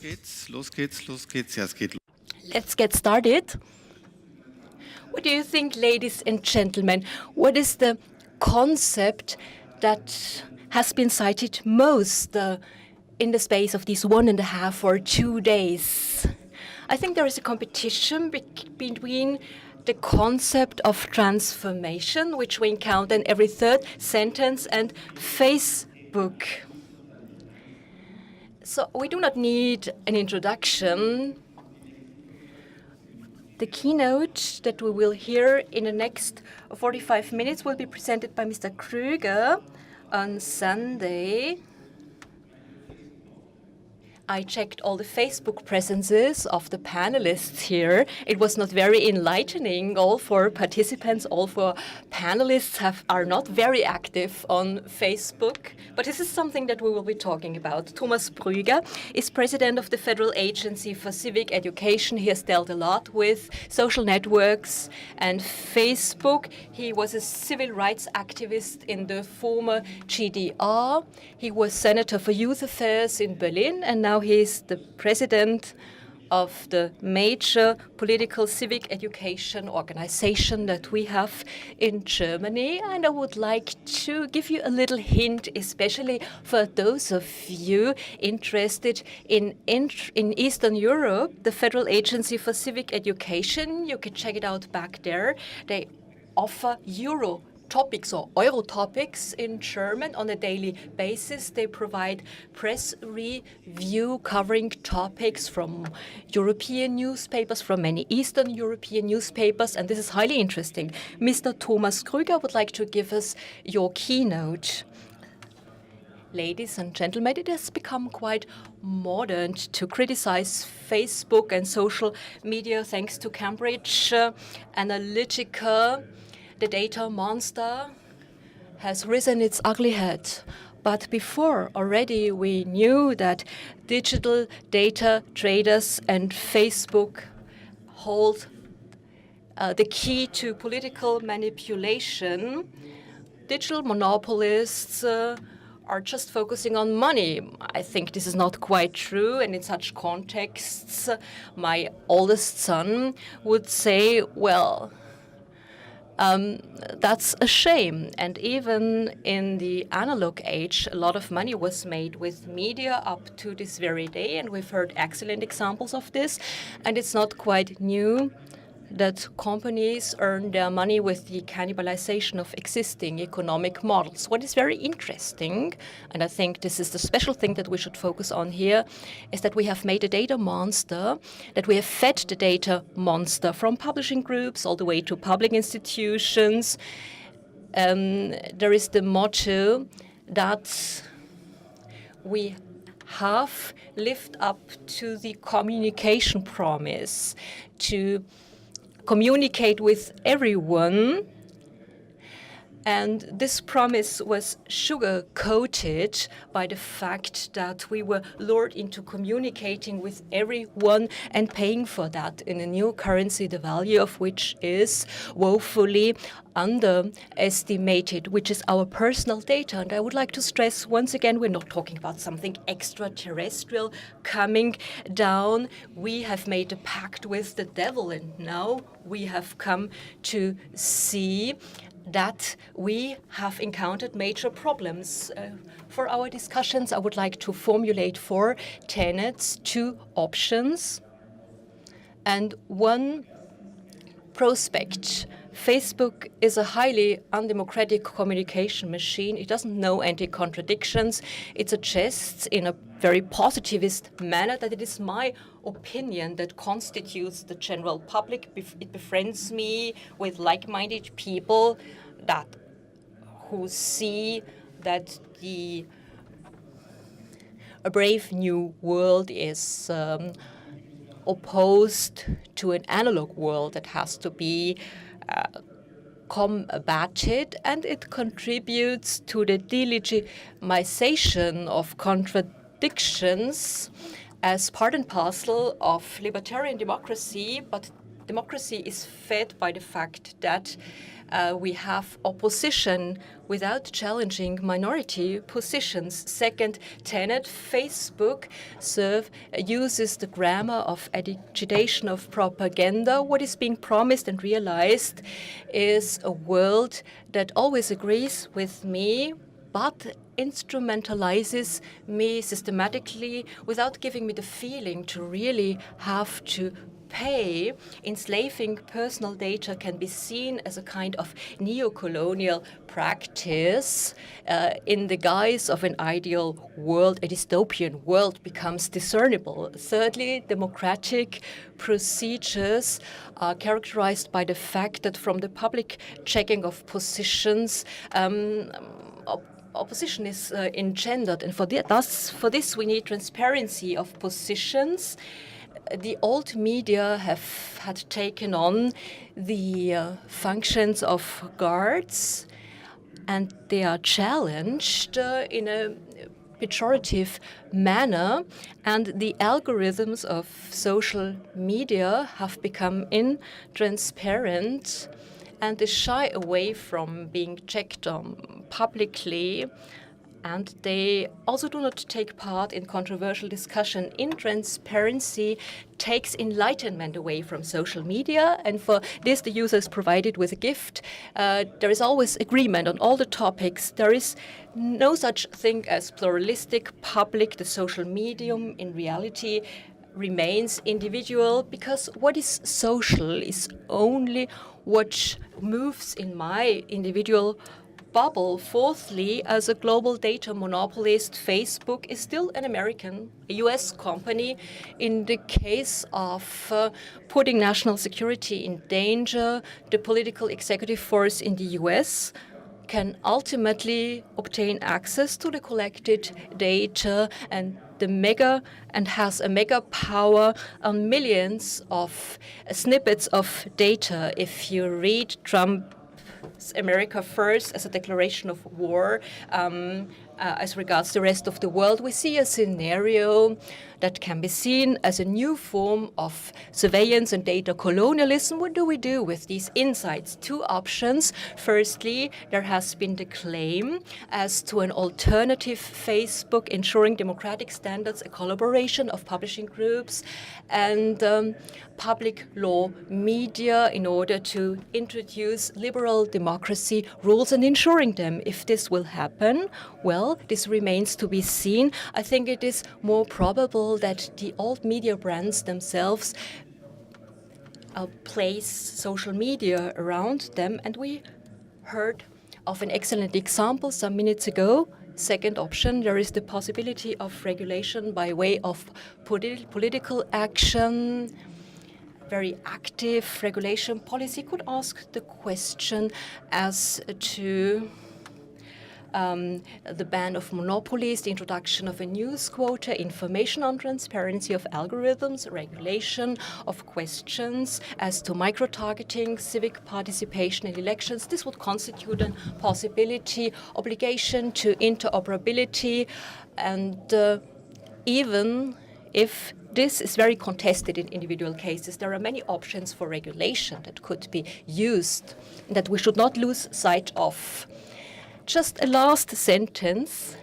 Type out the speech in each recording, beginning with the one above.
Ja, es geht. Let's get started. What do you think, ladies and gentlemen? What is the concept that has been cited most in the space of these 1.5 or 2 days? I think there is a competition between the concept of transformation, which we encounter in every third sentence, and Facebook. So we do not need an introduction. The keynote that we will hear in the next 45 minutes will be presented by Mr. Krüger on Sunday. I checked all the Facebook presences of the panelists here. It was not very enlightening. All four participants, all four panelists are not very active on Facebook. But this is something that we will be talking about. Thomas Krüger is president of the Federal Agency for Civic Education. He has dealt a lot with social networks and Facebook. He was a civil rights activist in the former GDR. He was Senator for Youth Affairs in Berlin, and now he is the president of the major political civic education organization that we have in Germany. And I would like to give you a little hint, especially for those of you interested in Eastern Europe, the Federal Agency for Civic Education. You can check it out back there. They offer Euro topics or Euro topics in German on a daily basis. They provide press review covering topics from European newspapers, from many Eastern European newspapers, and this is highly interesting. Mr. Thomas Krüger would like to give us your keynote. Ladies and gentlemen, it has become quite modern to criticize Facebook and social media thanks to Cambridge Analytica. The data monster has risen its ugly head. But before already we knew that digital data traders and Facebook hold the key to political manipulation. Digital monopolists are just focusing on money. I think this is not quite true, and in such contexts, my oldest son would say, well, that's a shame. And even in the analog age, a lot of money was made with media up to this very day, and we've heard excellent examples of this. And it's not quite new that companies earn their money with the cannibalization of existing economic models. What is very interesting, and I think this is the special thing that we should focus on here, is that we have made a data monster, that we have fed the data monster from publishing groups all the way to public institutions. There is the motto that we have lived up to the communication promise to communicate with everyone, and this promise was sugar-coated by the fact that we were lured into communicating with everyone and paying for that in a new currency, the value of which is woefully underestimated, which is our personal data. And I would like to stress once again, we're not talking about something extraterrestrial coming down. We have made a pact with the devil, and now we have come to see that we have encountered major problems. For our discussions, I would like to formulate 4 tenets, 2 options, and 1 prospect. Facebook is a highly undemocratic communication machine. It doesn't know any contradictions. It suggests in a very positivist manner that it is my opinion that constitutes the general public. It befriends me with like-minded people who see that a brave new world is opposed to an analog world that has to be combated, and it contributes to the delegitimization of contradictions as part and parcel of libertarian democracy. But democracy is fed by the fact that We have opposition without challenging minority positions. Second tenet, Facebook uses the grammar of agitation of propaganda. What is being promised and realized is a world that always agrees with me, but instrumentalizes me systematically without giving me the feeling to really have to pay. Enslaving personal data can be seen as a kind of neo-colonial practice in the guise of an ideal world. A dystopian world becomes discernible. Thirdly, democratic procedures are characterized by the fact that from the public checking of positions, opposition is engendered, and for this we need transparency of positions. The old media had taken on the functions of guards, and they are challenged in a pejorative manner, and the algorithms of social media have become intransparent, and they shy away from being checked on publicly, and they also do not take part in controversial discussion. Intransparency takes enlightenment away from social media, and for this the user is provided with a gift. There is always agreement on all the topics. There is no such thing as pluralistic public. The social medium in reality remains individual, because what is social is only what moves in my individual bubble. Fourthly, as a global data monopolist, Facebook is still an American, a US company. In the case of putting national security in danger, the political executive force in the US can ultimately obtain access to the collected data and has a mega power on millions of snippets of data. If you read Trump's America First as a declaration of war as regards the rest of the world, we see a scenario that can be seen as a new form of surveillance and data colonialism. What do we do with these insights? Two options. Firstly, there has been the claim as to an alternative Facebook ensuring democratic standards, a collaboration of publishing groups and public law media in order to introduce liberal democracy rules and ensuring them. If this will happen, well, this remains to be seen. I think it is more probable that the old media brands themselves place social media around them, and we heard of an excellent example some minutes ago. Second option, there is the possibility of regulation by way of political action. Very active regulation policy could ask the question as to the ban of monopolies, the introduction of a news quota, information on transparency of algorithms, regulation of questions as to micro-targeting, civic participation in elections. This would constitute a possibility, obligation to interoperability, and even if this is very contested in individual cases, there are many options for regulation that could be used that we should not lose sight of. Just a last sentence,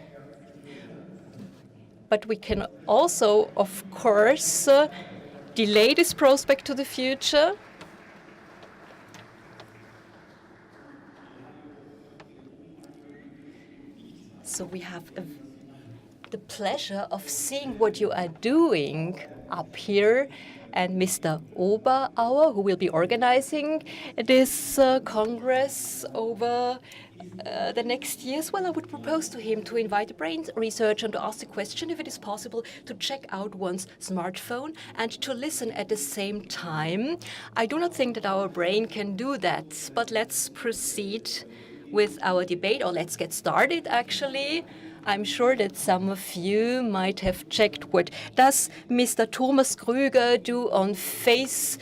but we can also, of course, delay this prospect to the future. So we have the pleasure of seeing what you are doing up here, and Mr. Oberauer, who will be organizing this Congress over the next years. Well, I would propose to him to invite a brain researcher and to ask the question if it is possible to check out one's smartphone and to listen at the same time. I do not think that our brain can do that, but let's proceed with our debate, or let's get started actually. I'm sure that some of you might have checked what does Mr. Thomas Krüger do on Facebook.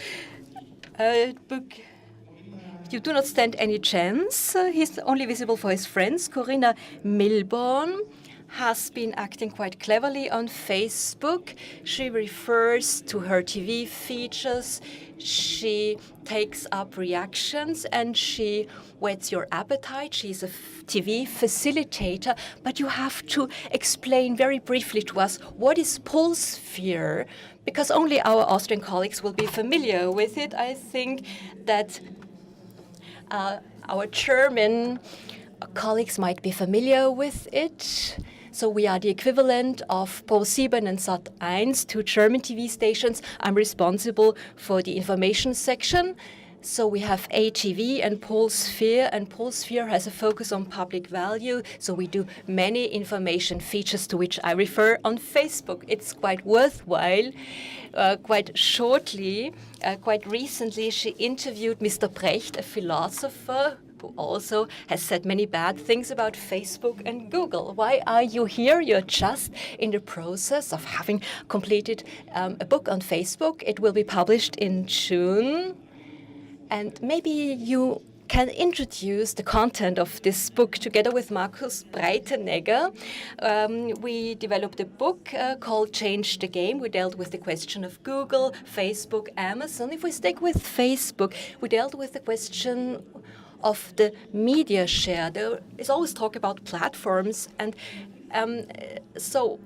You do not stand any chance. He's only visible for his friends. Corinna Milborn has been acting quite cleverly on Facebook. She refers to her TV features, she takes up reactions, and she whets your appetite. She's a TV facilitator, but you have to explain very briefly to us what is Pulse-Sphere, because only our Austrian colleagues will be familiar with it. I think that our German colleagues might be familiar with it. So we are the equivalent of Pro7 and Sat.1, two German TV stations. I'm responsible for the information section. So we have ATV and Pulse-Sphere, and Pulse-Sphere has a focus on public value. So we do many information features to which I refer on Facebook. It's quite worthwhile. Quite shortly, quite recently, she interviewed Mr. Brecht, a philosopher, who also has said many bad things about Facebook and Google. Why are you here? You're just in the process of having completed a book on Facebook. It will be published in June. And maybe you can introduce the content of this book together with Markus Breitenegger. We developed a book called Change the Game. We dealt with the question of Google, Facebook, Amazon. If we stick with Facebook, we dealt with the question of the media share. There is always talk about platforms, and so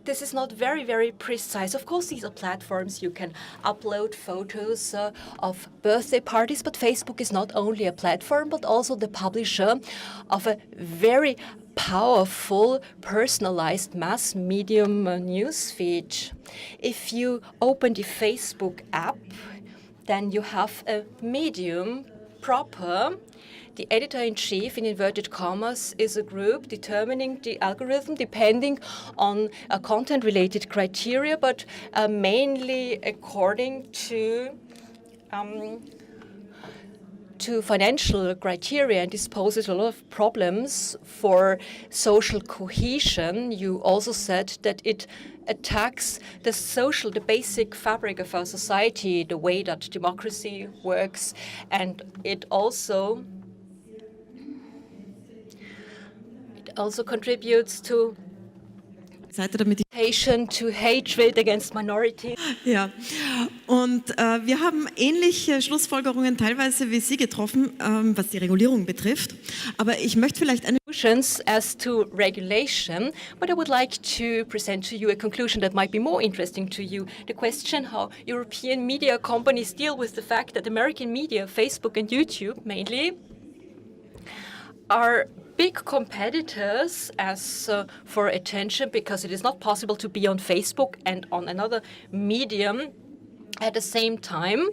this is not very, very precise. Of course, these are platforms. You can upload photos of birthday parties, but Facebook is not only a platform, but also the publisher of a very powerful, personalized mass medium newsfeed. If you open the Facebook app, then you have a medium proper. The editor-in-chief, in inverted commas, is a group determining the algorithm depending on content-related criteria, but mainly according to financial criteria, and this poses a lot of problems for social cohesion. You also said that it attacks the basic fabric of our society, the way that democracy works, and it also contributes to hatred against minorities. Ja, und wir haben ähnliche Schlussfolgerungen teilweise wie Sie getroffen, was die Regulierung betrifft. Aber ich möchte vielleicht eine as to regulation, but I would like to present to you a conclusion that might be more interesting to you. The question how European media companies deal with the fact that American media, Facebook and YouTube mainly, are big competitors as for attention, because it is not possible to be on Facebook and on another medium at the same time.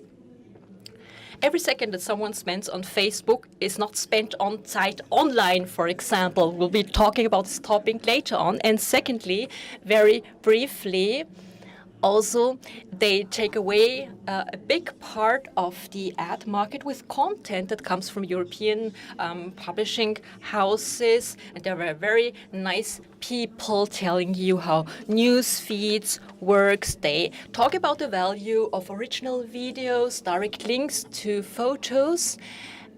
Every second that someone spends on Facebook is not spent on Zeit Online, for example. We'll be talking about this topic later on. And secondly, very briefly, also, they take away a big part of the ad market with content that comes from European publishing houses. And there were very nice people telling you how news feeds works. They talk about the value of original videos, direct links to photos,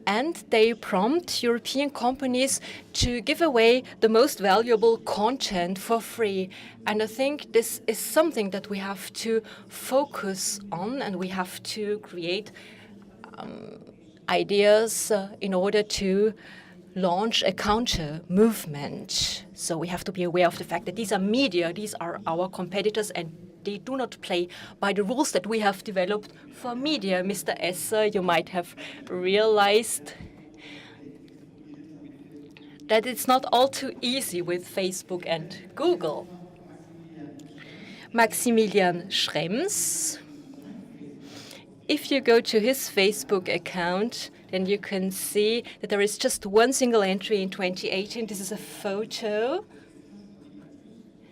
and they prompt European companies to give away the most valuable content for free. And I think this is something that we have to focus on, and we have to create ideas in order to launch a counter movement. So we have to be aware of the fact that these are media, these are our competitors, and they do not play by the rules that we have developed for media. Mr. Esser, you might have realized that it's not all too easy with Facebook and Google. Maximilian Schrems, if you go to his Facebook account, then you can see that there is just one single entry in 2018. This is a photo.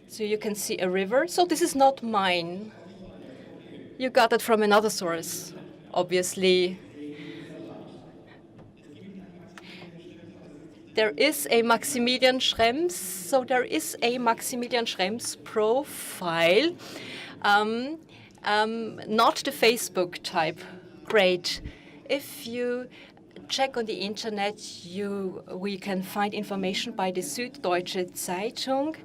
So you can see a river. So this is not mine. You got it from another source, obviously. There is a Maximilian Schrems. So there is a Maximilian Schrems profile. Not the Facebook type. Great. If you check on the internet, we can find information by the Süddeutsche Zeitung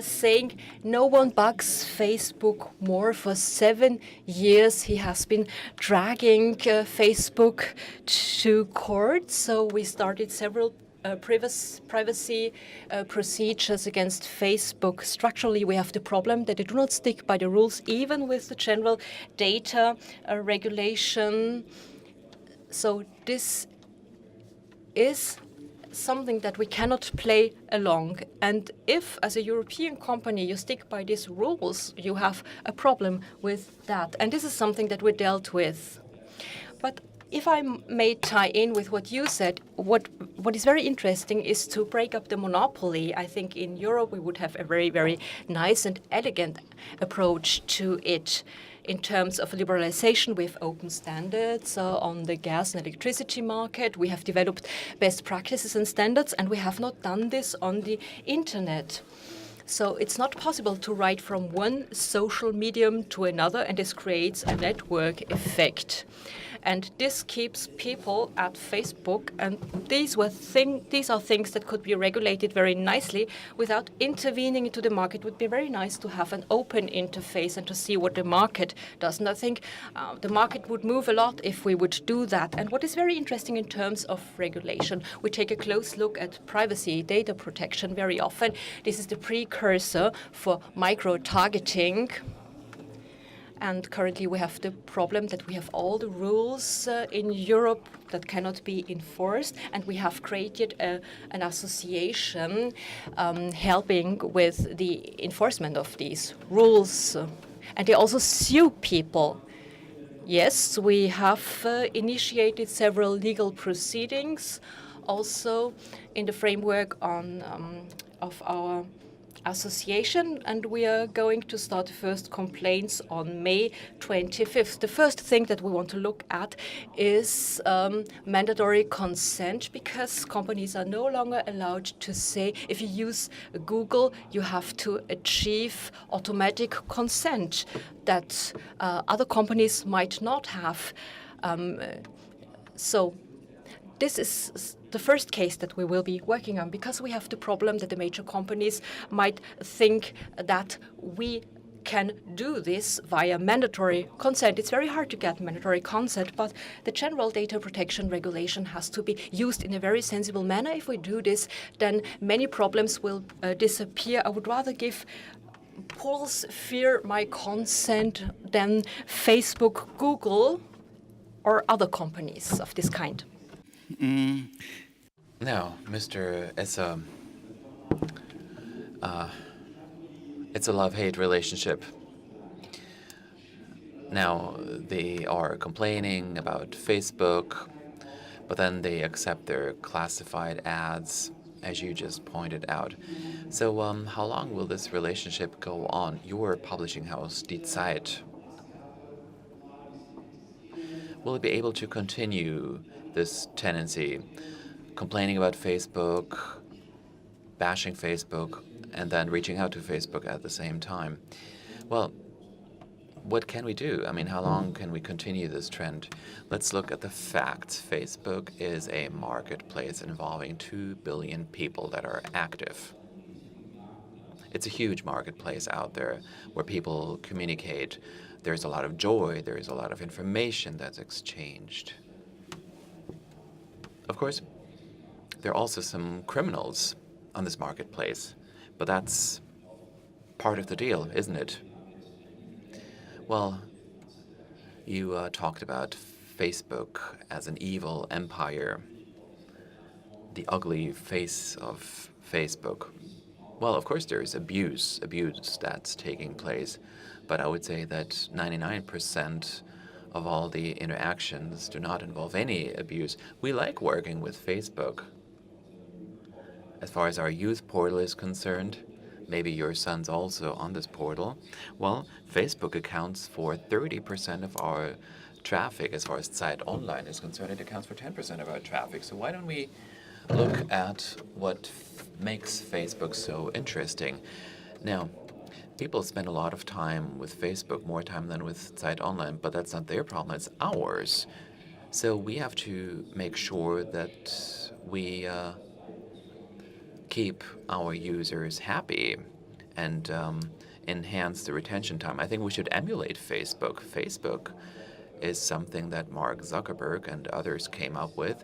saying no one bugs Facebook more. For 7 years, he has been dragging Facebook to court. So we started several privacy procedures against Facebook. Structurally, we have the problem that they do not stick by the rules, even with the general data regulation. So this is something that we cannot play along. And if, as a European company, you stick by these rules, you have a problem with that. And this is something that we dealt with. But if I may tie in with what you said, what is very interesting is to break up the monopoly. I think in Europe we would have a very, very nice and elegant approach to it. In terms of liberalization, we have open standards on the gas and electricity market. We have developed best practices and standards, and we have not done this on the internet. So it's not possible to write from one social medium to another, and this creates a network effect. And this keeps people at Facebook, and these are things that could be regulated very nicely without intervening into the market. It would be very nice to have an open interface and to see what the market does. And I think the market would move a lot if we would do that. And what is very interesting in terms of regulation, we take a close look at privacy, data protection very often. This is the precursor for micro-targeting. And currently we have the problem that we have all the rules in Europe that cannot be enforced. And we have created an association helping with the enforcement of these rules. And they also sue people. Yes, we have initiated several legal proceedings, also in the framework of our association, and we are going to start the first complaints on May 25th. The first thing that we want to look at is mandatory consent, because companies are no longer allowed to say if you use Google, you have to achieve automatic consent that other companies might not have. So this is the first case that we will be working on, because we have the problem that the major companies might think that we can do this via mandatory consent. It's very hard to get mandatory consent, but the general data protection regulation has to be used in a very sensible manner. If we do this, then many problems will disappear. I would rather give Poles fear my consent than Facebook, Google, or other companies of this kind. Now, Mr. It's a love-hate relationship. Now, they are complaining about Facebook, but then they accept their classified ads, as you just pointed out. So, how long will this relationship go on? Your publishing house, Die Zeit, will it be able to continue this tendency, complaining about Facebook, bashing Facebook, and then reaching out to Facebook at the same time? Well, what can we do? I mean, how long can we continue this trend? Let's look at the facts. Facebook is a marketplace involving 2 billion people that are active. It's a huge marketplace out there where people communicate. There's a lot of joy. There's a lot of information that's exchanged. Of course, there are also some criminals on this marketplace, but that's part of the deal, isn't it? Well, you talked about Facebook as an evil empire, the ugly face of Facebook. Well, of course, there is abuse that's taking place, but I would say that 99% of all the interactions do not involve any abuse. We like working with Facebook. As far as our youth portal is concerned, maybe your son's also on this portal. Well, Facebook accounts for 30% of our traffic. As far as Zeit Online is concerned, it accounts for 10% of our traffic. So why don't we look at what makes Facebook so interesting? Now, people spend a lot of time with Facebook, more time than with Zeit Online, but that's not their problem, it's ours. So we have to make sure that we keep our users happy and enhance the retention time. I think we should emulate Facebook. Facebook is something that Mark Zuckerberg and others came up with.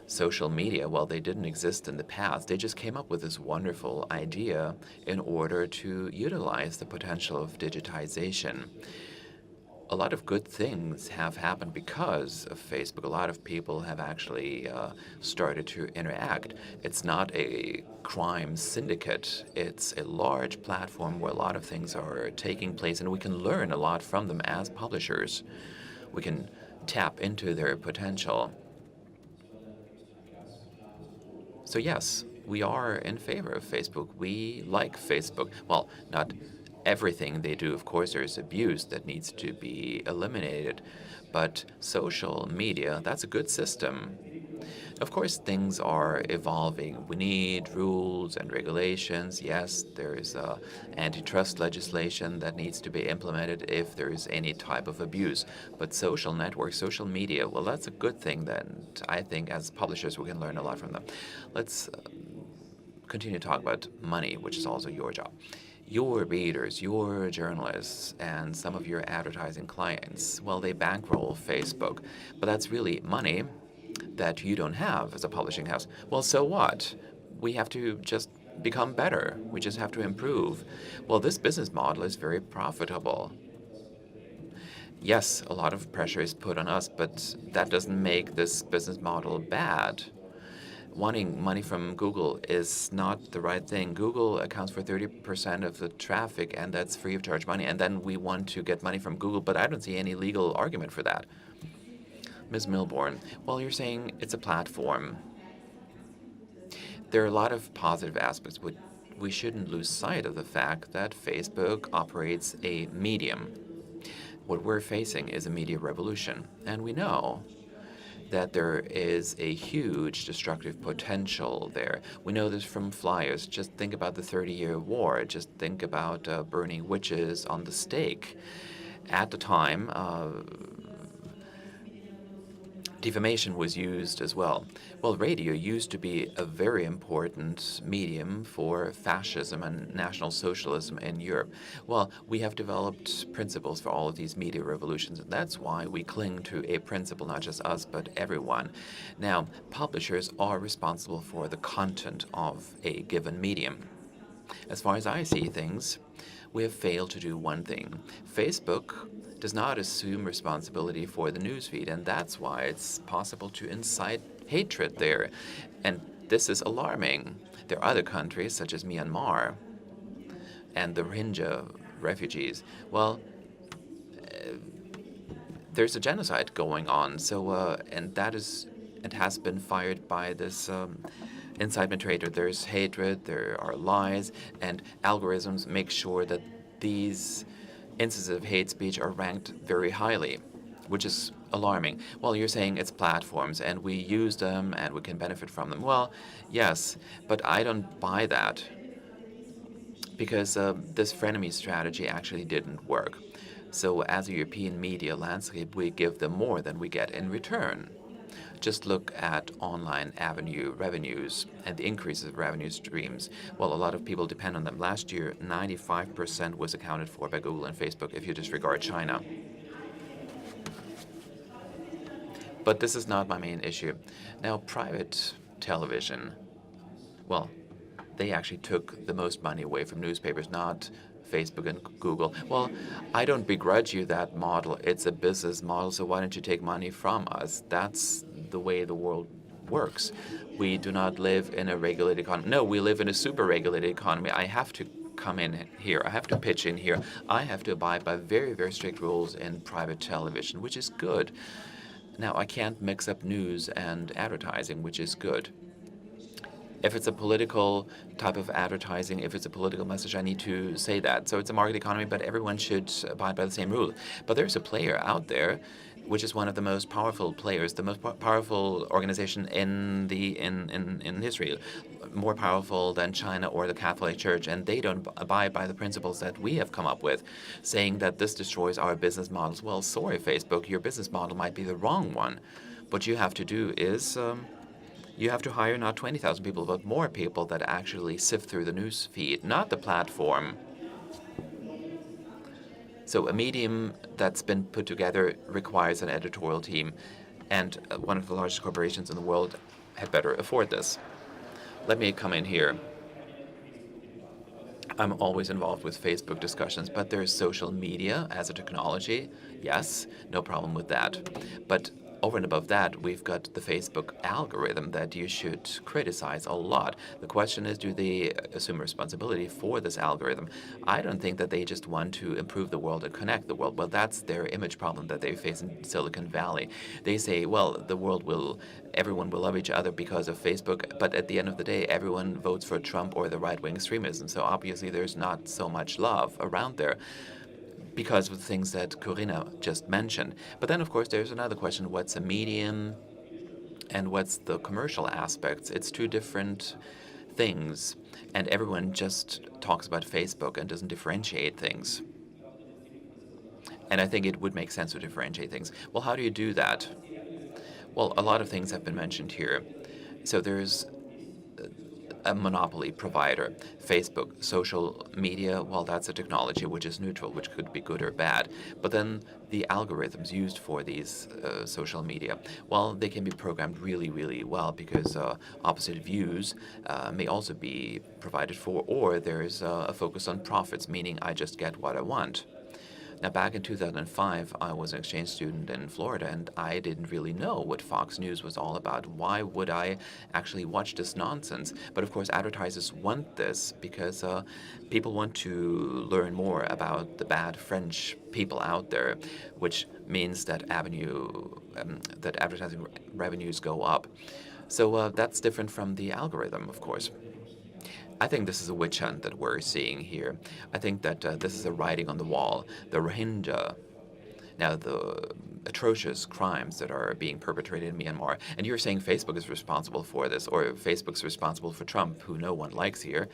Social media, well, they didn't exist in the past. They just came up with this wonderful idea in order to utilize the potential of digitization. A lot of good things have happened because of Facebook. A lot of people have actually started to interact. It's not a crime syndicate. It's a large platform where a lot of things are taking place, and we can learn a lot from them as publishers. We can tap into their potential. So yes, we are in favor of Facebook. We like Facebook. Well, not everything they do, of course, there's abuse that needs to be eliminated. But social media, that's a good system. Of course, things are evolving. We need rules and regulations. Yes, there is antitrust legislation that needs to be implemented if there is any type of abuse. But social networks, social media, well, that's a good thing that I think as publishers we can learn a lot from them. Let's continue to talk about money, which is also your job. Your readers, your journalists, and some of your advertising clients, well, they bankroll Facebook. But that's really money that you don't have as a publishing house. Well, so what? We have to just become better. We just have to improve. Well, this business model is very profitable. Yes, a lot of pressure is put on us, but that doesn't make this business model bad. Wanting money from Google is not the right thing. Google accounts for 30% of the traffic, and that's free of charge money. And then we want to get money from Google, but I don't see any legal argument for that. Ms. Milborn, well, you're saying it's a platform. There are a lot of positive aspects, but we shouldn't lose sight of the fact that Facebook operates a medium. What we're facing is a media revolution, and we know that there is a huge destructive potential there. We know this from flyers. Just think about the 30-year war. Just think about burning witches on the stake. At the time, defamation was used as well. Well, radio used to be a very important medium for fascism and National Socialism in Europe. Well, we have developed principles for all of these media revolutions, and that's why we cling to a principle, not just us, but everyone. Now, publishers are responsible for the content of a given medium. As far as I see things, we have failed to do one thing. Facebook does not assume responsibility for the newsfeed, and that's why it's possible to incite hatred there. And this is alarming. There are other countries, such as Myanmar and the Rohingya refugees. Well, there's a genocide going on, so and that is, it has been fired by this incitement traitor. There's hatred, there are lies, and algorithms make sure that these instances of hate speech are ranked very highly, which is alarming. Well, you're saying it's platforms and we use them and we can benefit from them. Well, yes, but I don't buy that because this frenemy strategy actually didn't work. So as a European media landscape, we give them more than we get in return. Just look at online avenue revenues and the increase of revenue streams. Well, a lot of people depend on them. Last year, 95% was accounted for by Google and Facebook if you disregard China. But this is not my main issue. Now, private television, well, they actually took the most money away from newspapers, not Facebook and Google. Well, I don't begrudge you that model. It's a business model, so why don't you take money from us? That's the way the world works. We do not live in a regulated economy. No, we live in a super regulated economy. I have to come in here. I have to pitch in here. I have to abide by very, very strict rules in private television, which is good. Now, I can't mix up news and advertising, which is good. If it's a political type of advertising, if it's a political message, I need to say that. So it's a market economy, but everyone should abide by the same rule. But there's a player out there, which is one of the most powerful players, the most powerful organization in history, more powerful than China or the Catholic Church, and they don't abide by the principles that we have come up with, saying that this destroys our business models. Well, sorry, Facebook, your business model might be the wrong one. What you have to do is you have to hire not 20,000 people, but more people that actually sift through the news feed, not the platform. So a medium that's been put together requires an editorial team, and one of the largest corporations in the world had better afford this. Let me come in here. I'm always involved with Facebook discussions, but there's social media as a technology. Yes, no problem with that. But over and above that, we've got the Facebook algorithm that you should criticize a lot. The question is, do they assume responsibility for this algorithm? I don't think that they just want to improve the world and connect the world. Well, that's their image problem that they face in Silicon Valley. They say, well, everyone will love each other because of Facebook, but at the end of the day, everyone votes for Trump or the right-wing extremism. So obviously, there's not so much love around there, because of the things that Corinna just mentioned. But then, of course, there's another question: what's a medium and what's the commercial aspects? It's two different things, and everyone just talks about Facebook and doesn't differentiate things. And I think it would make sense to differentiate things. Well, how do you do that? Well, a lot of things have been mentioned here. So there's a monopoly provider. Facebook, social media, well, that's a technology which is neutral, which could be good or bad. But then the algorithms used for these social media, well, they can be programmed really, really well, because opposite views may also be provided for, or there's a focus on profits, meaning I just get what I want. Now, back in 2005, I was an exchange student in Florida, and I didn't really know what Fox News was all about. Why would I actually watch this nonsense? But of course, advertisers want this because people want to learn more about the bad French people out there, which means that advertising revenues go up. So that's different from the algorithm, of course. I think this is a witch hunt that we're seeing here. I think that this is a writing on the wall. The Rohingya, now the atrocious crimes that are being perpetrated in Myanmar. And you're saying Facebook is responsible for this, or Facebook's responsible for Trump, who no one likes here.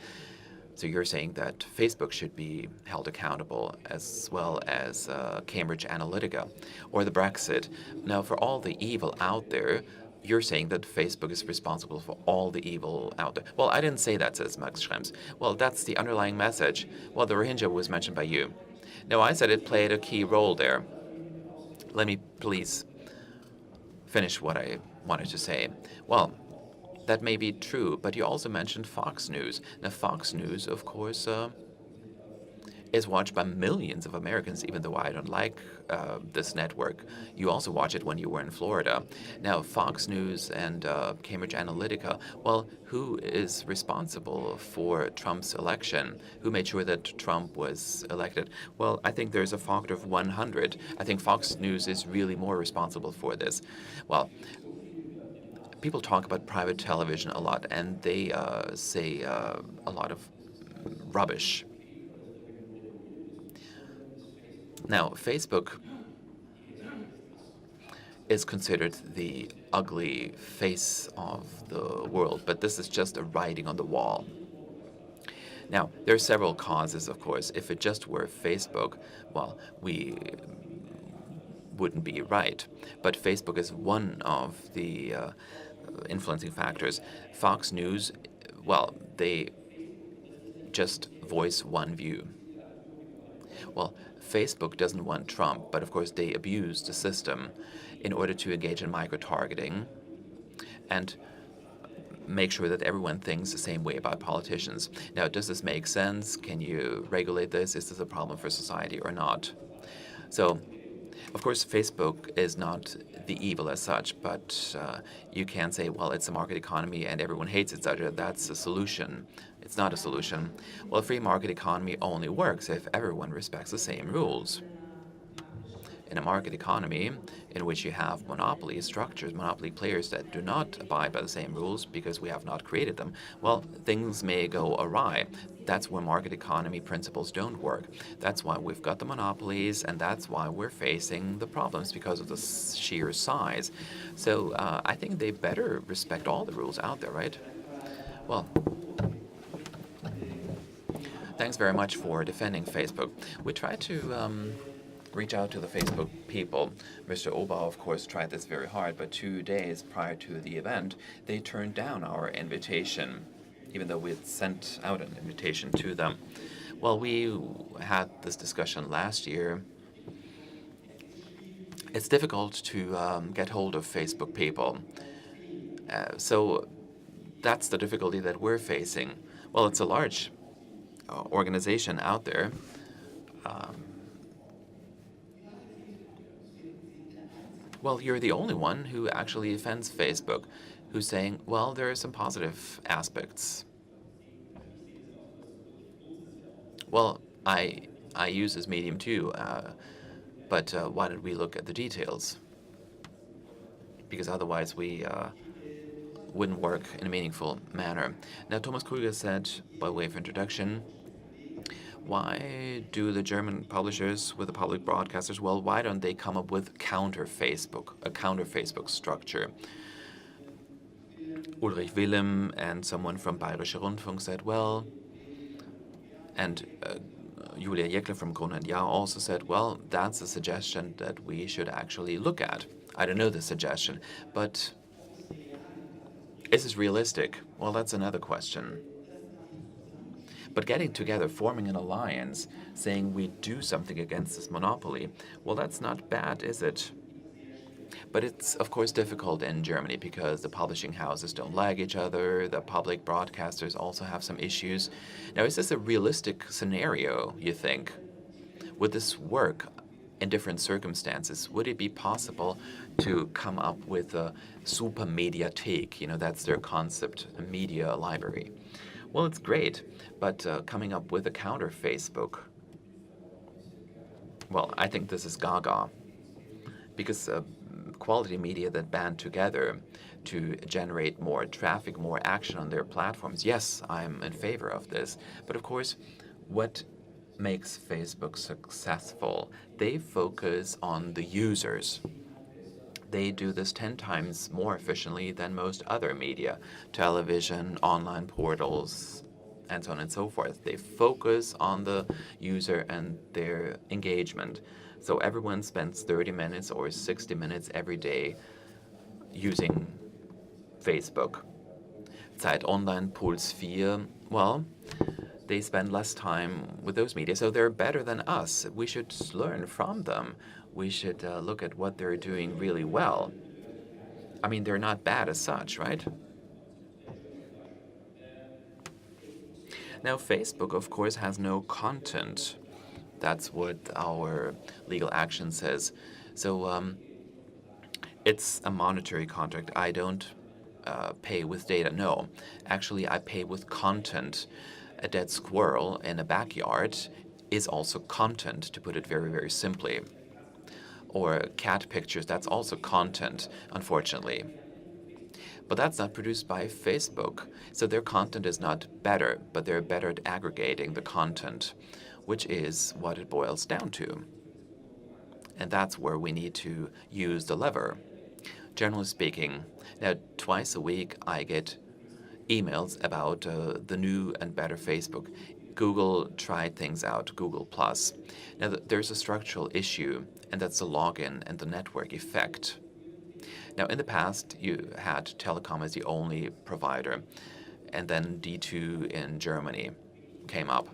So you're saying that Facebook should be held accountable, as well as Cambridge Analytica, or the Brexit. Now, for all the evil out there, you're saying that Facebook is responsible for all the evil out there. Well, I didn't say that, says Max Schrems. Well, that's the underlying message. Well, the Rohingya was mentioned by you. No, I said it played a key role there. Let me please finish what I wanted to say. Well, that may be true, but you also mentioned Fox News. Now, Fox News, of course, is watched by millions of Americans, even though I don't like this network. You also watch it when you were in Florida. Now, Fox News and Cambridge Analytica, well, who is responsible for Trump's election? Who made sure that Trump was elected? Well, I think there's a factor of 100. I think Fox News is really more responsible for this. Well, people talk about private television a lot, and they say a lot of rubbish. Now, Facebook is considered the ugly face of the world, but this is just a writing on the wall. Now, there are several causes, of course. If it just were Facebook, well, we wouldn't be right. But Facebook is one of the influencing factors. Fox News, well, they just voice one view. Well, Facebook doesn't want Trump, but of course they abuse the system in order to engage in micro-targeting and make sure that everyone thinks the same way about politicians. Now, does this make sense? Can you regulate this? Is this a problem for society or not? So, of course, Facebook is not the evil as such, but you can say, well, it's a market economy and everyone hates it, etc. That's a solution. It's not a solution. Well, a free market economy only works if everyone respects the same rules. In a market economy in which you have monopoly structures, monopoly players that do not abide by the same rules because we have not created them, well, things may go awry. That's where market economy principles don't work. That's why we've got the monopolies, and that's why we're facing the problems, because of the sheer size. So I think they better respect all the rules out there, right? Well, thanks very much for defending Facebook. We try to reach out to the Facebook people. Mr. Obau, of course, tried this very hard, but 2 days prior to the event, they turned down our invitation, even though we had sent out an invitation to them. Well, we had this discussion last year. It's difficult to get hold of Facebook people. So that's the difficulty that we're facing. Well, it's a large organization out there. Well, you're the only one who actually offends Facebook, who's saying, well, there are some positive aspects. Well, I use this medium too, but why did we look at the details? Because otherwise we wouldn't work in a meaningful manner. Now, Thomas Krüger said, by way of introduction, why do the German publishers with the public broadcasters, well, why don't they come up with a counter Facebook structure? Ulrich Willem and someone from Bayerischer Rundfunk said, well, and Julia Jeckle from Grund und Jahr also said, well, that's a suggestion that we should actually look at. I don't know the suggestion, but is this realistic? Well, that's another question. But getting together, forming an alliance, saying we do something against this monopoly, well, that's not bad, is it? But it's, of course, difficult in Germany because the publishing houses don't like each other, the public broadcasters also have some issues. Now, is this a realistic scenario, you think? Would this work in different circumstances? Would it be possible to come up with a super mediathek? You know, that's their concept, a media library. Well, it's great, but coming up with a counter Facebook, well, I think this is gaga, because quality media that band together to generate more traffic, more action on their platforms, yes, I'm in favor of this. But of course, what makes Facebook successful? They focus on the users. They do this 10 times more efficiently than most other media, television, online portals, and so on and so forth. They focus on the user and their engagement. So everyone spends 30 minutes or 60 minutes every day using Facebook. Zeit Online, Puls 4, well, they spend less time with those media, so they're better than us. We should learn from them. We should look at what they're doing really well. I mean, they're not bad as such, right? Now, Facebook, of course, has no content. That's what our legal action says. So it's a monetary contract. I don't pay with data. No, actually, I pay with content. A dead squirrel in a backyard is also content, to put it very, very simply. Or cat pictures, that's also content, unfortunately. But that's not produced by Facebook. So their content is not better, but they're better at aggregating the content, which is what it boils down to. And that's where we need to use the lever. Generally speaking, now twice a week I get emails about the new and better Facebook. Google tried things out, Google+. Now, there's a structural issue, and that's the login and the network effect. Now, in the past, you had Telekom as the only provider, and then D2 in Germany came up.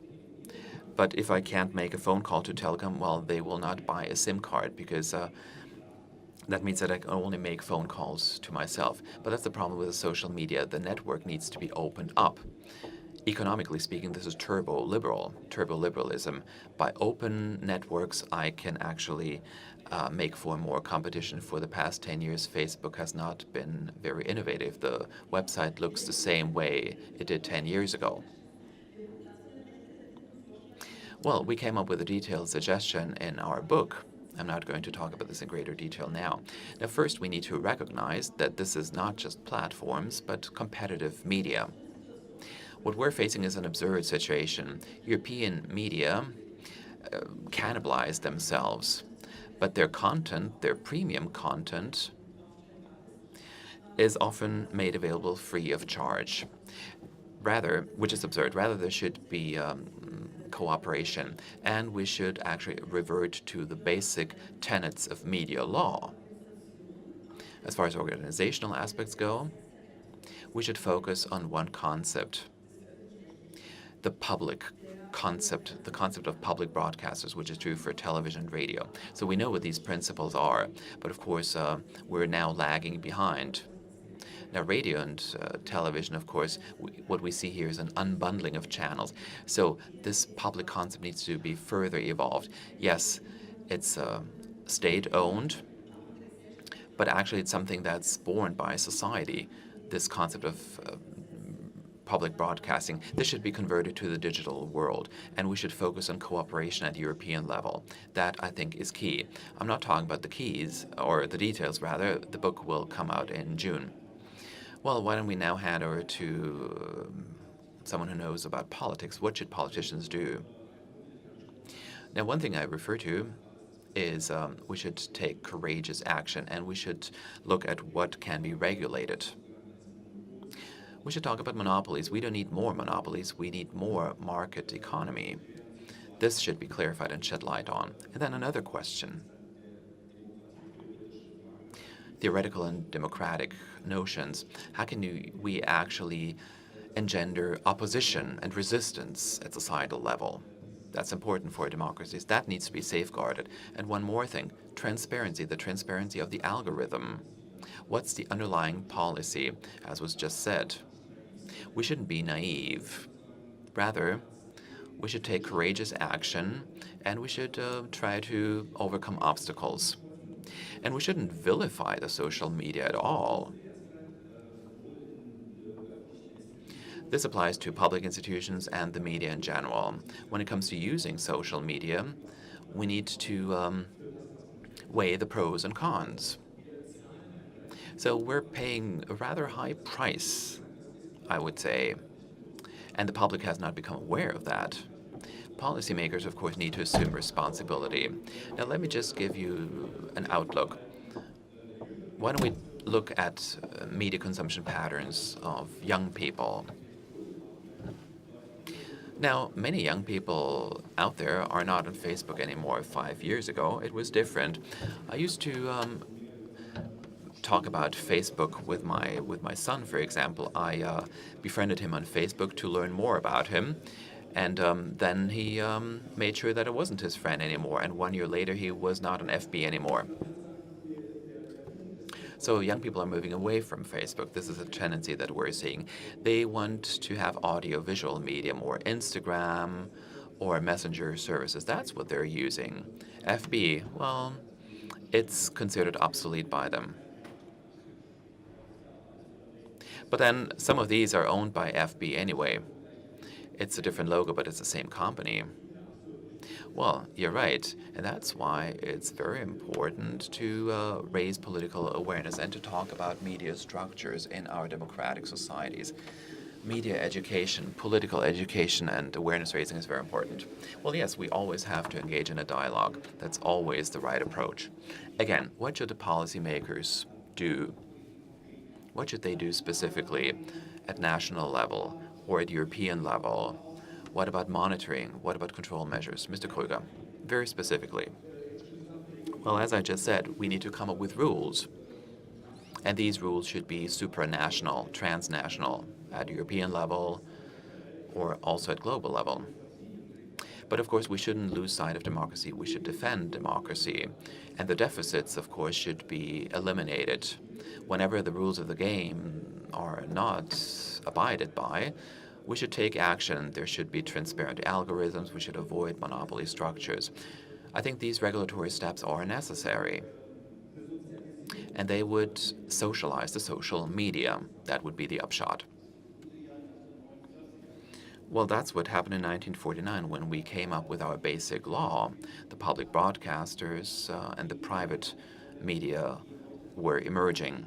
But if I can't make a phone call to Telekom, well, they will not buy a SIM card because that means that I can only make phone calls to myself. But that's the problem with the social media. The network needs to be opened up. Economically speaking, this is turbo-liberalism. By open networks, I can actually make for more competition. For the past 10 years, Facebook has not been very innovative. The website looks the same way it did 10 years ago. Well, we came up with a detailed suggestion in our book. I'm not going to talk about this in greater detail now. Now, first, we need to recognize that this is not just platforms, but competitive media. What we're facing is an absurd situation. European media cannibalize themselves, but their content, their premium content, is often made available free of charge. Rather, which is absurd, rather there should be cooperation, and we should actually revert to the basic tenets of media law. As far as organizational aspects go, we should focus on one concept, the public concept, the concept of public broadcasters, which is true for television and radio. So we know what these principles are, but of course we're now lagging behind. Now, radio and television, of course, what we see here is an unbundling of channels. So this public concept needs to be further evolved. Yes, it's state-owned, but actually it's something that's borne by society, this concept of public broadcasting. This should be converted to the digital world, and we should focus on cooperation at European level. That, I think, is key. I'm not talking about the keys, or the details, rather. The book will come out in June. Well, why don't we now hand over to someone who knows about politics. What should politicians do? Now, one thing I refer to is we should take courageous action, and we should look at what can be regulated. We should talk about monopolies. We don't need more monopolies. We need more market economy. This should be clarified and shed light on. And then another question. Theoretical and democratic notions. How can we actually engender opposition and resistance at societal level? That's important for democracies. That needs to be safeguarded. And one more thing, transparency, the transparency of the algorithm. What's the underlying policy, as was just said? We shouldn't be naive. Rather, we should take courageous action, and we should try to overcome obstacles. And we shouldn't vilify the social media at all. This applies to public institutions and the media in general. When it comes to using social media, we need to weigh the pros and cons. So we're paying a rather high price, I would say, and the public has not become aware of that. Policymakers, of course, need to assume responsibility. Now, let me just give you an outlook. Why don't we look at media consumption patterns of young people? Now, many young people out there are not on Facebook anymore. 5 years ago, it was different. I used to talk about Facebook with my son, for example. I befriended him on Facebook to learn more about him. And then he made sure that it wasn't his friend anymore. And 1 year later, he was not on FB anymore. So young people are moving away from Facebook. This is a tendency that we're seeing. They want to have audio-visual media, more Instagram or messenger services. That's what they're using. FB, well, it's considered obsolete by them. But then some of these are owned by FB anyway. It's a different logo, but it's the same company. Well, you're right, and that's why it's very important to raise political awareness and to talk about media structures in our democratic societies. Media education, political education, and awareness raising is very important. Well, yes, we always have to engage in a dialogue. That's always the right approach. Again, what should the policymakers do? What should they do specifically at national level or at European level? What about monitoring? What about control measures? Mr. Krüger, very specifically. Well, as I just said, we need to come up with rules. And these rules should be supranational, transnational, at European level or also at global level. But of course, we shouldn't lose sight of democracy. We should defend democracy. And the deficits, of course, should be eliminated. Whenever the rules of the game are not abided by, we should take action. There should be transparent algorithms. We should avoid monopoly structures. I think these regulatory steps are necessary. And they would socialize the social media. That would be the upshot. Well, that's what happened in 1949 when we came up with our basic law. The public broadcasters and the private media were emerging.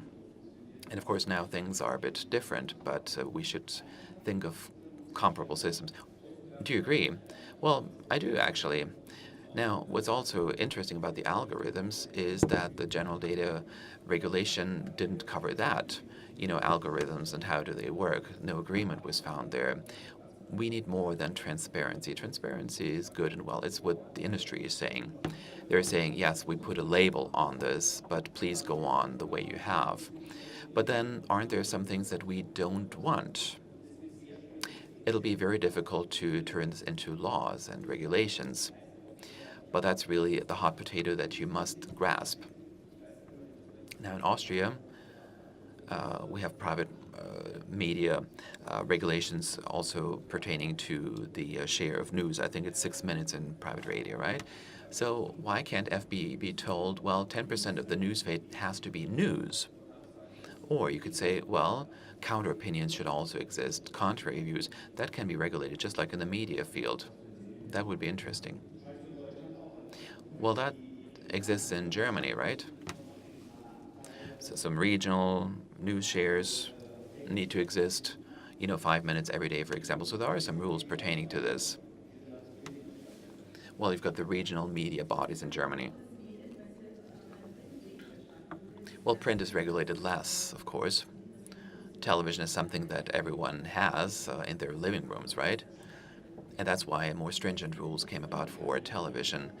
And of course, now things are a bit different, but we should think of comparable systems. Do you agree? Well, I do, actually. Now, what's also interesting about the algorithms is that the general data regulation didn't cover that. You know, algorithms and how do they work. No agreement was found there. we need more than transparency. Transparency is good and well. It's what the industry is saying. They're saying, yes, we put a label on this, but please go on the way you have. But then aren't there some things that we don't want? It'll be very difficult to turn this into laws and regulations. But that's really the hot potato that you must grasp. Now in Austria, we have private media regulations also pertaining to the share of news. I think it's 6 minutes in private radio, right? So why can't FB be told, well, 10% of the news feed has to be news? Or you could say, well, counter opinions should also exist, contrary views. That can be regulated just like in the media field. That would be interesting. Well, that exists in Germany, right? So some regional news shares need to exist, 5 minutes every day, for example. So there are some rules pertaining to this. Well, you've got the regional media bodies in Germany. Well, print is regulated less, of course. Television is something that everyone has in their living rooms, right? And that's why more stringent rules came about for television.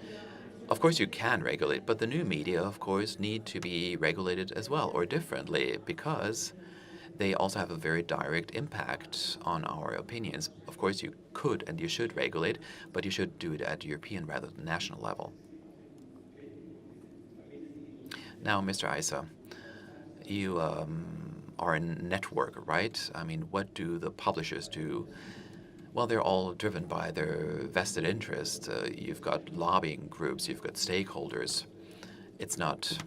Of course, you can regulate, but the new media, of course, need to be regulated as well, or differently, because they also have a very direct impact on our opinions. Of course, you could and you should regulate, but you should do it at European rather than national level. Now, Mr. Isa, you are a networker, right? I mean, what do the publishers do? Well, they're all driven by their vested interest. You've got lobbying groups, you've got stakeholders. It's not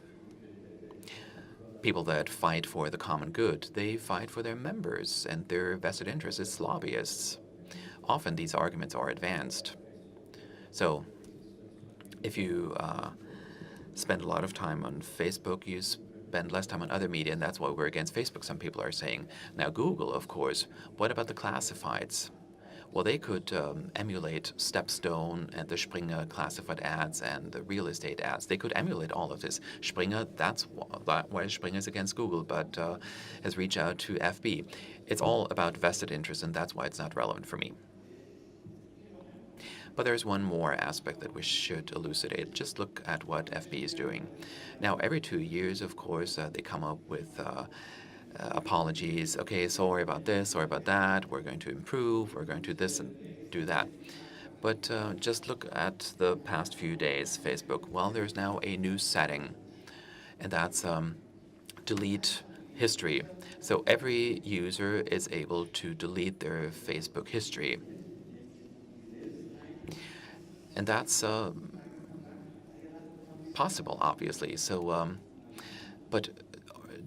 people that fight for the common good. They fight for their members and their vested interests. It's lobbyists. Often these arguments are advanced. So if you spend a lot of time on Facebook, you spend less time on other media, and that's why we're against Facebook, some people are saying. Now, Google, of course, what about the classifieds? Well, they could emulate Stepstone and the Springer classified ads and the real estate ads. They could emulate all of this. Springer, that's why Springer is against Google, but has reached out to FB. It's all about vested interest, and that's why it's not relevant for me. But there's one more aspect that we should elucidate. Just look at what FB is doing. Now, every 2 years, of course, they come up with apologies. Okay, sorry about this, sorry about that. We're going to improve. We're going to do this and do that. But just look at the past few days, Facebook. Well, there's now a new setting, and that's delete history. So every user is able to delete their Facebook history. And that's possible, obviously. So, but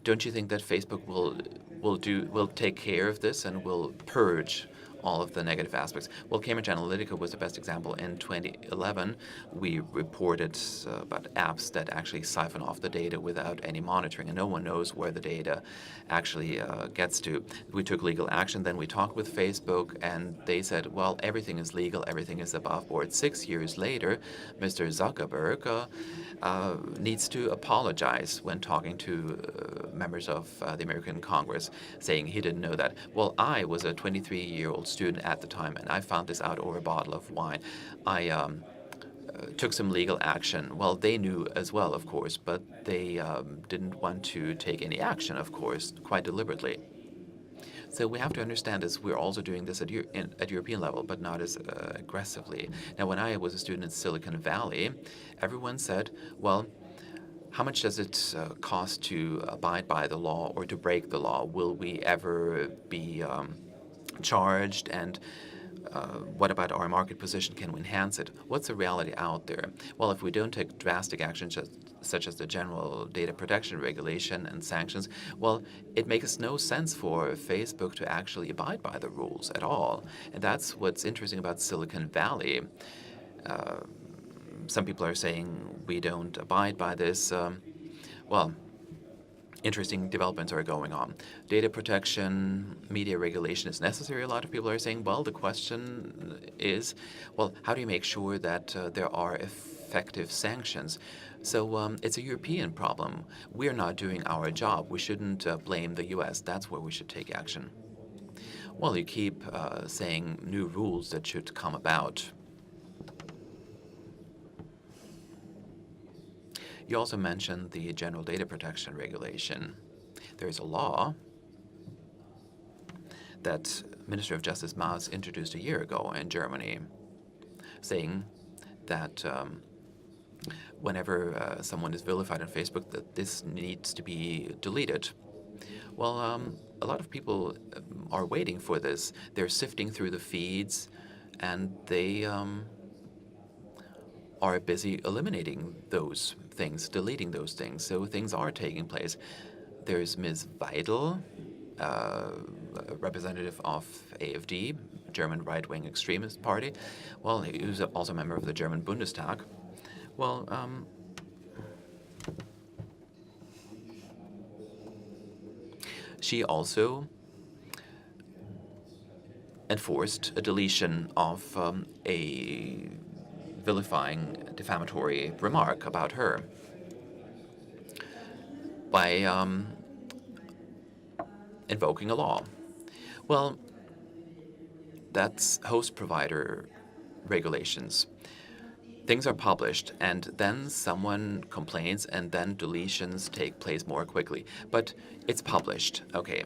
don't you think that Facebook will take care of this and will purge all of the negative aspects? Well, Cambridge Analytica was the best example. In 2011, we reported about apps that actually siphon off the data without any monitoring, and no one knows where the data actually gets to. We took legal action. Then we talked with Facebook, and they said, well, everything is legal, everything is above board. 6 years later, Mr. Zuckerberg needs to apologize when talking to members of the American Congress, saying he didn't know that. Well, I was a 23-year-old student at the time, and I found this out over a bottle of wine. I took some legal action. Well, they knew as well, of course, but they didn't want to take any action, of course, quite deliberately. So we have to understand this. We're also doing this at European level, but not as aggressively. Now, when I was a student in Silicon Valley, everyone said, well, how much does it cost to abide by the law or to break the law? Will we ever be charged? And what about our market position? Can we enhance it? What's the reality out there? Well, if we don't take drastic actions such as the general data protection regulation and sanctions, well, it makes no sense for Facebook to actually abide by the rules at all. And that's what's interesting about Silicon Valley. Some people are saying we don't abide by this. Well, interesting developments are going on. Data protection, media regulation is necessary. A lot of people are saying, well, the question is, well, how do you make sure that there are effective sanctions? So it's a European problem. We're not doing our job. We shouldn't blame the U.S. That's where we should take action. Well, you keep saying new rules that should come about. You also mentioned the General Data Protection Regulation. There is a law that Minister of Justice Maas introduced a year ago in Germany, saying that whenever someone is vilified on Facebook, that this needs to be deleted. Well, a lot of people are waiting for this. They're sifting through the feeds, and they are busy eliminating those things, deleting those things. So things are taking place. There's Ms. Weidel, a representative of AfD, German right-wing extremist party. Well, he was also a member of the German Bundestag. Well, she also enforced a deletion of a vilifying, defamatory remark about her by invoking a law. Well, that's host provider regulations. Things are published, and then someone complains, and then deletions take place more quickly. But it's published, okay.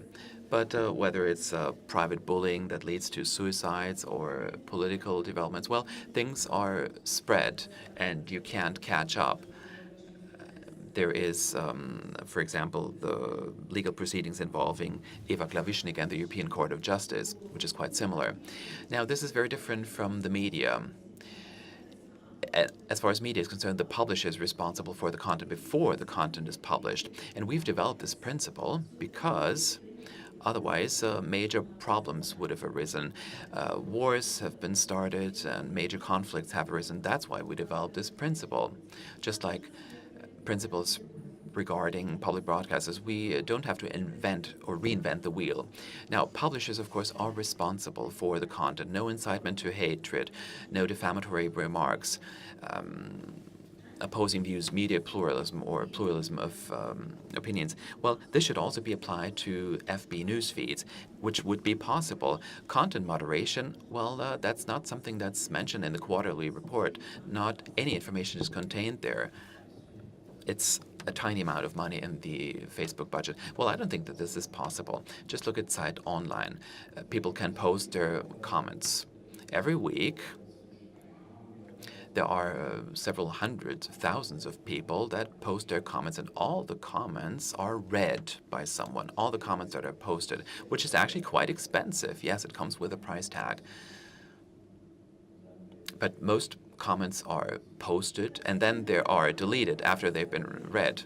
But whether it's private bullying that leads to suicides or political developments, well, things are spread, and you can't catch up. There is, for example, the legal proceedings involving Eva Klawischnik and the European Court of Justice, which is quite similar. Now, this is very different from the media. As far as media is concerned, the publisher is responsible for the content before the content is published. And we've developed this principle because otherwise major problems would have arisen. Wars have been started and major conflicts have arisen. That's why we developed this principle. Just like principles regarding public broadcasters, we don't have to invent or reinvent the wheel. Now, publishers, of course, are responsible for the content. No incitement to hatred, no defamatory remarks, opposing views, media pluralism, or pluralism of opinions. Well, this should also be applied to FB news feeds, which would be possible. Content moderation, well, that's not something that's mentioned in the quarterly report. Not any information is contained there. It's a tiny amount of money in the Facebook budget. Well, I don't think that this is possible. Just look at Zeit Online. People can post their comments. Every week, there are several hundreds, thousands of people that post their comments, and all the comments are read by someone, all the comments that are posted, which is actually quite expensive. Yes, it comes with a price tag. But most comments are posted, and then they are deleted after they've been read.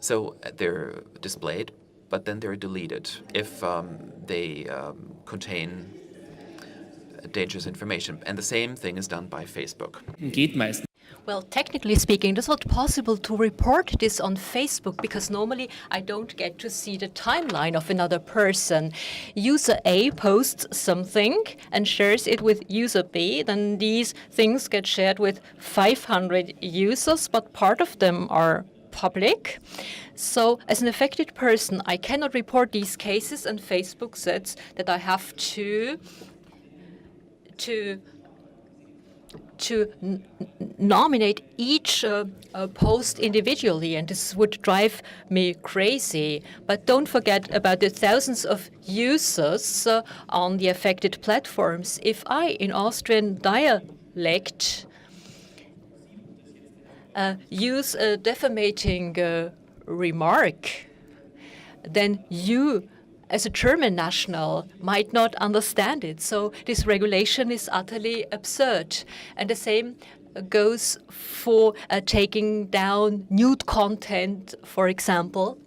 So they're displayed, but then they're deleted if they contain dangerous information. And the same thing is done by Facebook. Well, technically speaking, it's not possible to report this on Facebook because normally I don't get to see the timeline of another person. User A posts something and shares it with user B. Then these things get shared with 500 users, but part of them are public. So as an affected person, I cannot report these cases, and Facebook says that I have to nominate each post individually, and this would drive me crazy. But don't forget about the thousands of users on the affected platforms. If I, in Austrian dialect, use a defamating remark, then you, as a German national, might not understand it. So this regulation is utterly absurd. And the same goes for taking down nude content, for example.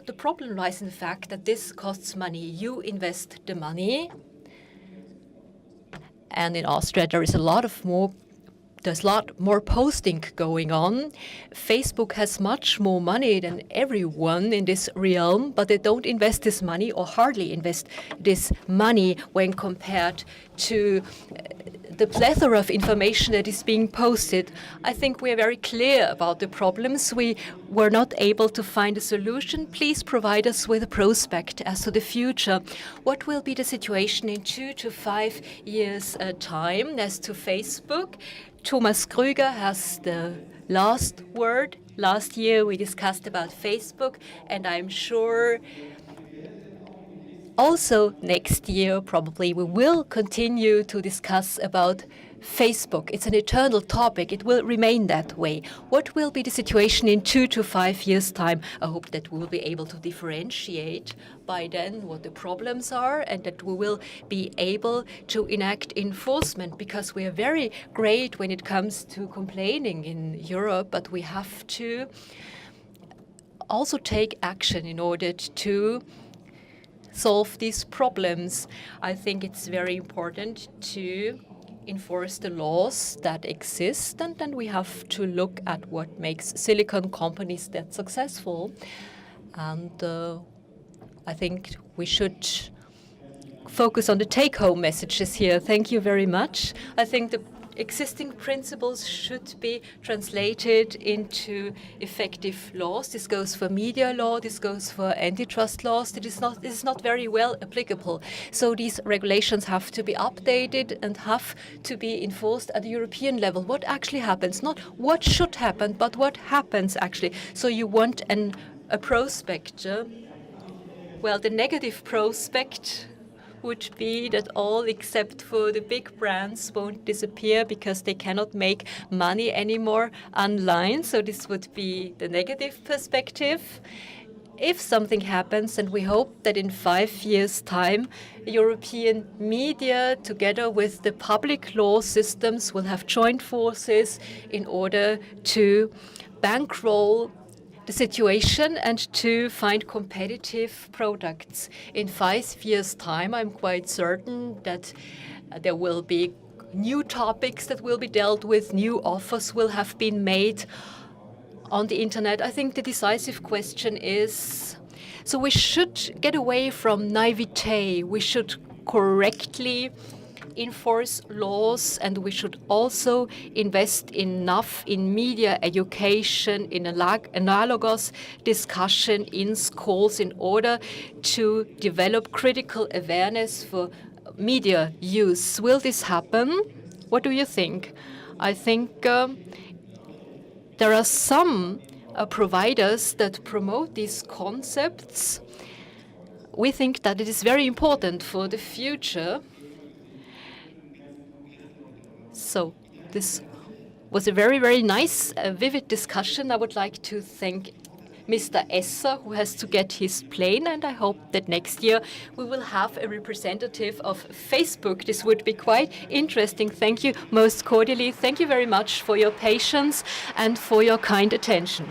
The problem lies in the fact that this costs money. You invest the money, and in Austria there's a lot more posting going on. Facebook has much more money than everyone in this realm, but they don't invest this money, or hardly invest this money, when compared to the plethora of information that is being posted. I think we are very clear about the problems. We were not able to find a solution, please provide us with a prospect as to the future. What will be the situation in 2 to 5 years' time as to Facebook? Thomas Krüger has the last word. Last year we discussed about Facebook, and I'm sure also next year probably we will continue to discuss about Facebook. It's an eternal topic. It will remain that way. What will be the situation in 2 to 5 years' time? I hope that we will be able to differentiate by then what the problems are, and that we will be able to enact enforcement, because we are very great when it comes to complaining in Europe, but we have to also take action in order to solve these problems. I think it's very important to enforce the laws that exist, and then we have to look at what makes silicon companies that successful. And I think we should focus on the take-home messages here. Thank you very much. I think the existing principles should be translated into effective laws. This goes for media law, this goes for antitrust laws. This is not very well applicable. So these regulations have to be updated and have to be enforced at the European level. What actually happens? Not what should happen, but what happens actually. So you want a prospect. Well, the negative prospect would be that all except for the big brands won't disappear because they cannot make money anymore online. So this would be the negative perspective. If something happens, and we hope that in 5 years' time, European media, together with the public law systems, will have joined forces in order to bankroll the situation and to find competitive products. In 5 years' time, I'm quite certain that there will be new topics that will be dealt with, new offers will have been made on the internet. I think the decisive question is, so we should get away from naivete. We should correctly enforce laws, and we should also invest enough in media education, in analogous discussion in schools in order to develop critical awareness for media use. Will this happen? What do you think? I think there are some providers that promote these concepts. We think that it is very important for the future. So this was a very, very nice, vivid discussion. I would like to thank Mr. Esser, who has to get his plane, and I hope that next year we will have a representative of Facebook. This would be quite interesting. Thank you most cordially. Thank you very much for your patience and for your kind attention.